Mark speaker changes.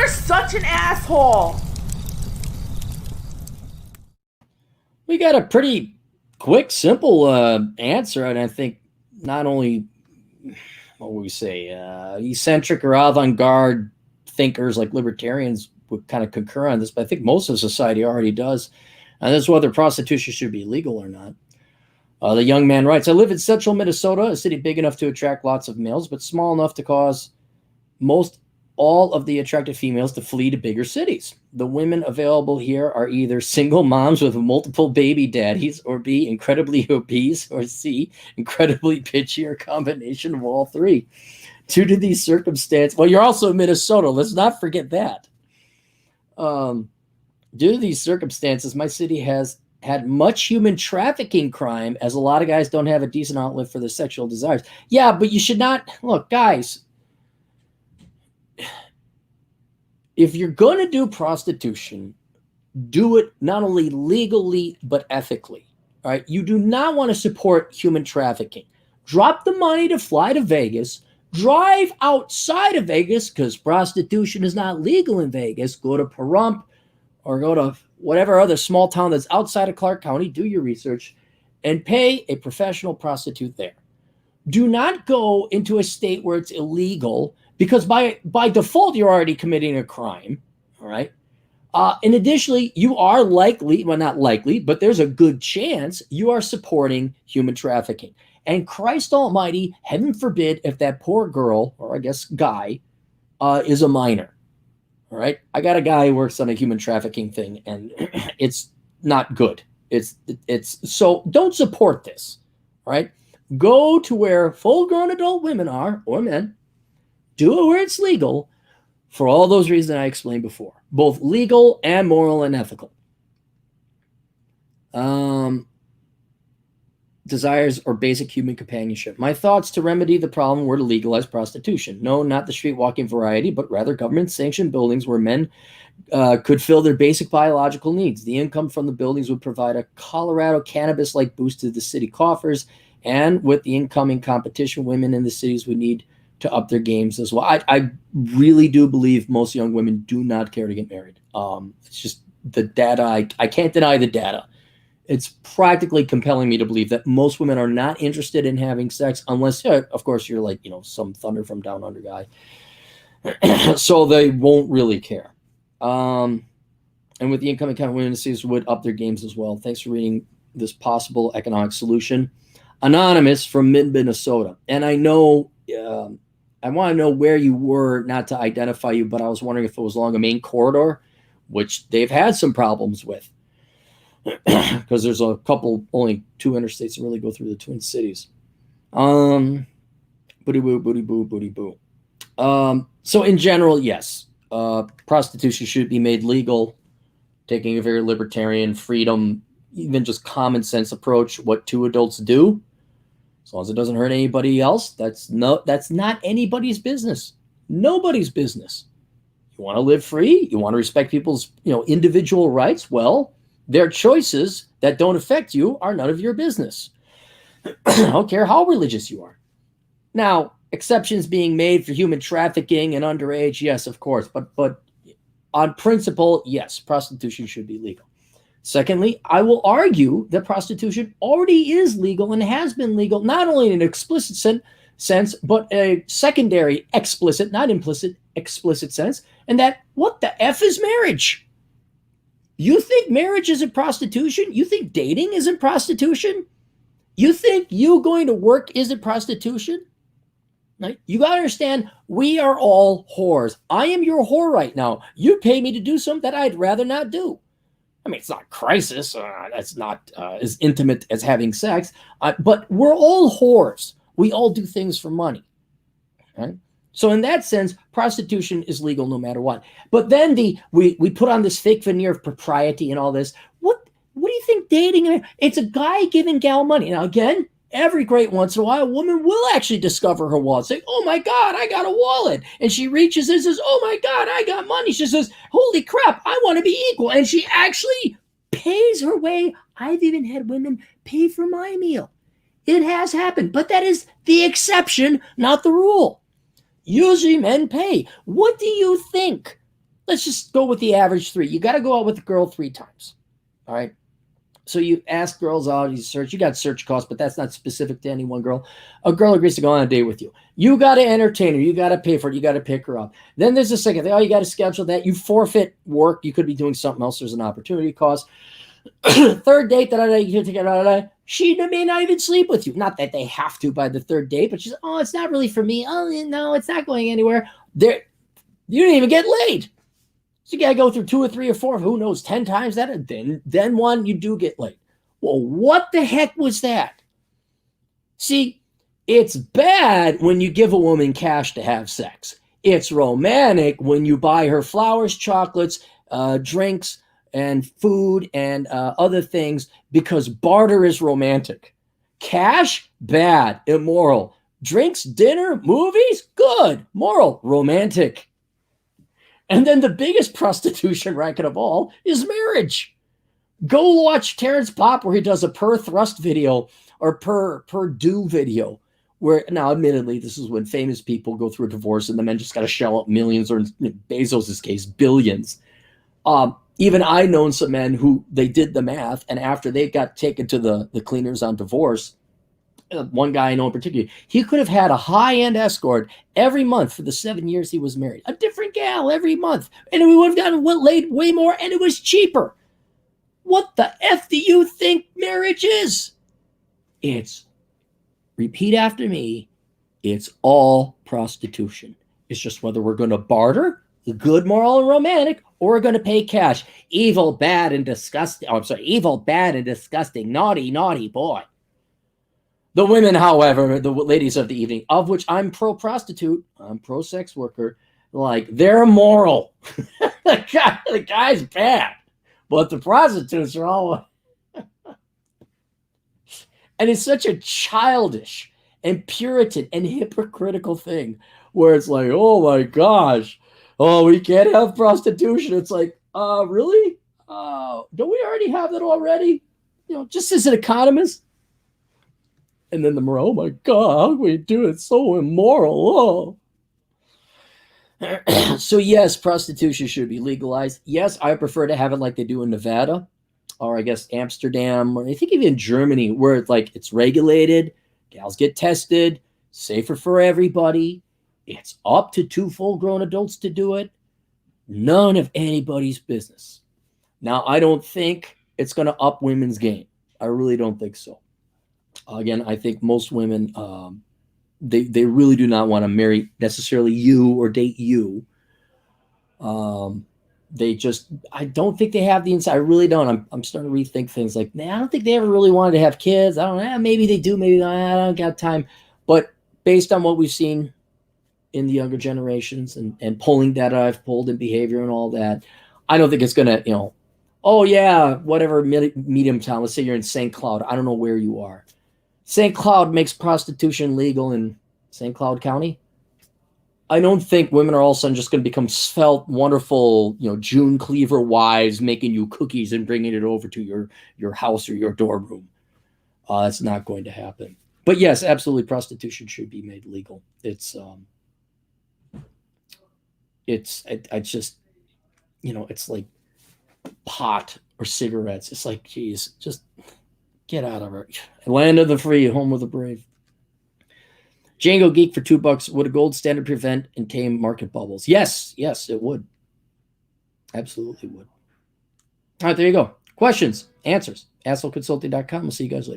Speaker 1: You're such an asshole.
Speaker 2: We got a pretty quick, simple answer, and I think not only what would we say, eccentric or avant-garde thinkers like libertarians would kind of concur on this, but I think most of society already does. And that's whether prostitution should be legal or not. The young man writes, I live in central Minnesota, a city big enough to attract lots of males, but small enough to cause most all of the attractive females to flee to bigger cities. The women available here are either single moms with multiple baby daddies, or B, incredibly obese, or C, incredibly pitchy, or combination of all three. Due to these circumstances, well, you're also in Minnesota. Let's not forget that. Due to these circumstances, my city has had much human trafficking crime, as a lot of guys don't have a decent outlet for their sexual desires. Yeah, but you should not, look, guys, if you're going to do prostitution, do it not only legally, but ethically. All right. You do not want to support human trafficking. Drop the money to fly to Vegas, drive outside of Vegas, because prostitution is not legal in Vegas. Go to Pahrump or go to whatever other small town that's outside of Clark County, do your research, and pay a professional prostitute there. Do not go into a state where it's illegal, because by default, you're already committing a crime, all right? And additionally, you are likely, well, not likely, but there's a good chance you are supporting human trafficking. And Christ almighty, heaven forbid, if that poor girl, or I guess guy, is a minor, all right? I got a guy who works on a human trafficking thing, and it's not good. It's so don't support this, all right? Go to where full-grown adult women are, or men. Do it where it's legal, for all those reasons I explained before, both legal and moral and ethical. Desires or basic human companionship. My thoughts to remedy the problem were to legalize prostitution. No, not the street walking variety, but rather government-sanctioned buildings where men could fill their basic biological needs. The income from the buildings would provide a Colorado cannabis-like boost to the city coffers, and with the incoming competition, women in the cities would need to up their games as well. I really do believe most young women do not care to get married. It's just the data. I can't deny the data. It's practically compelling me to believe that most women are not interested in having sex unless, of course, you're like, some Thunder from Down Under guy. So they won't really care. And with the incoming kind of women in the cities would up their games as well. Thanks for reading this possible economic solution. Anonymous from mid-Minnesota. And I know... I want to know where you were, not to identify you, but I was wondering if it was along a main corridor, which they've had some problems with, because there's a couple, only 2 interstates that really go through the Twin Cities. Booty boo, booty boo, booty boo. So in general, yes, prostitution should be made legal, taking a very libertarian, freedom, even just common sense approach, what 2 adults do. As long as it doesn't hurt anybody else, that's not anybody's business. Nobody's business. You want to live free? You want to respect people's, individual rights? Well, their choices that don't affect you are none of your business. I don't care how religious you are. Now, exceptions being made for human trafficking and underage, yes, of course. But on principle, yes, prostitution should be legal. Secondly, I will argue that prostitution already is legal and has been legal, not only in an explicit sense, but a secondary explicit, not implicit, explicit sense. And that, what the F is marriage? You think marriage isn't prostitution? You think dating isn't prostitution? You think you going to work isn't prostitution? Right? You got to understand, we are all whores. I am your whore right now. You pay me to do something that I'd rather not do. I mean, it's not crisis. That's not as intimate as having sex. But we're all whores. We all do things for money. Right? So in that sense, prostitution is legal no matter what. But then we put on this fake veneer of propriety and all this. What do you think dating is? It's a guy giving gal money. Now, again, every great once in a while, a woman will actually discover her wallet. Say, oh my God, I got a wallet. And she reaches and says, oh my God, I got money. She says, holy crap, I want to be equal. And she actually pays her way. I've even had women pay for my meal. It has happened, but that is the exception, not the rule. Usually men pay. What do you think let's just go with the average 3. You got to go out with a girl 3 times. All right. So you ask girls out, you search, you got search costs, but that's not specific to any one girl. A girl agrees to go on a date with you. You got to entertain her. You got to pay for it. You got to pick her up. Then there's a second thing. Oh, you got to schedule that. You forfeit work. You could be doing something else. There's an opportunity cost. Third date, she may not even sleep with you. Not that they have to by the third date, but she's, oh, it's not really for me. Oh, no, it's not going anywhere. There, you didn't even get laid. So you got to go through 2 or 3 or 4, who knows, 10 times that. And then one, you do get laid. Well, what the heck was that? See, it's bad when you give a woman cash to have sex. It's romantic when you buy her flowers, chocolates, drinks, and food, and other things, because barter is romantic. Cash, bad, immoral. Drinks, dinner, movies, good, moral, romantic. And then the biggest prostitution racket of all is marriage. Go watch Terrence Popp where he does a per thrust video or per do video. Where, now, admittedly, this is when famous people go through a divorce and the men just got to shell out millions, or in Bezos' case, billions. Even I known some men who they did the math, and after they got taken to the cleaners on divorce, one guy I know in particular, he could have had a high-end escort every month for the 7 years he was married. A different gal every month. And we would have gotten laid way more, and it was cheaper. What the F do you think marriage is? It's, repeat after me, it's all prostitution. It's just whether we're going to barter, the good, moral, and romantic, or we're going to pay cash. Evil, bad, and disgusting. Oh, I'm sorry, evil, bad, and disgusting. Naughty, naughty boy. The women, however, the ladies of the evening, of which I'm pro-prostitute, I'm pro-sex worker, like, they're moral. the guy's bad, but the prostitutes are all... And it's such a childish and Puritan and hypocritical thing where it's like, oh my gosh, oh, we can't have prostitution. It's like, really? Don't we already have that already? You know, just as an economist. And then the moral, oh my God, how can we do it? So immoral. Oh. So yes, prostitution should be legalized. Yes, I prefer to have it like they do in Nevada, or I guess Amsterdam, or I think even Germany, where it's like it's regulated, gals get tested, safer for everybody. It's up to 2 full-grown adults to do it. None of anybody's business. Now, I don't think it's going to up women's game. I really don't think so. Again, I think most women, they really do not want to marry necessarily you or date you. They just, I don't think they have the insight. I really don't. I'm starting to rethink things like, man, I don't think they ever really wanted to have kids. I don't know. Maybe they do. Maybe not. I don't got time. But based on what we've seen in the younger generations and polling data I've pulled and behavior and all that, I don't think it's going to, you know, oh yeah, whatever medium town. Let's say you're in St. Cloud. I don't know where you are. St. Cloud makes prostitution legal in St. Cloud County. I don't think women are all of a sudden just going to become svelte, wonderful, you know, June Cleaver wives making you cookies and bringing it over to your house or your dorm room. That's not going to happen. But yes, absolutely, prostitution should be made legal. It's just, you know, it's like pot or cigarettes. It's like, geez, just get out of it. Land of the free, home of the brave. Django Geek for $2. Would a gold standard prevent and tame market bubbles? Yes, it would. Absolutely would. All right, there you go. Questions, answers. AssholeConsulting.com. We'll see you guys later.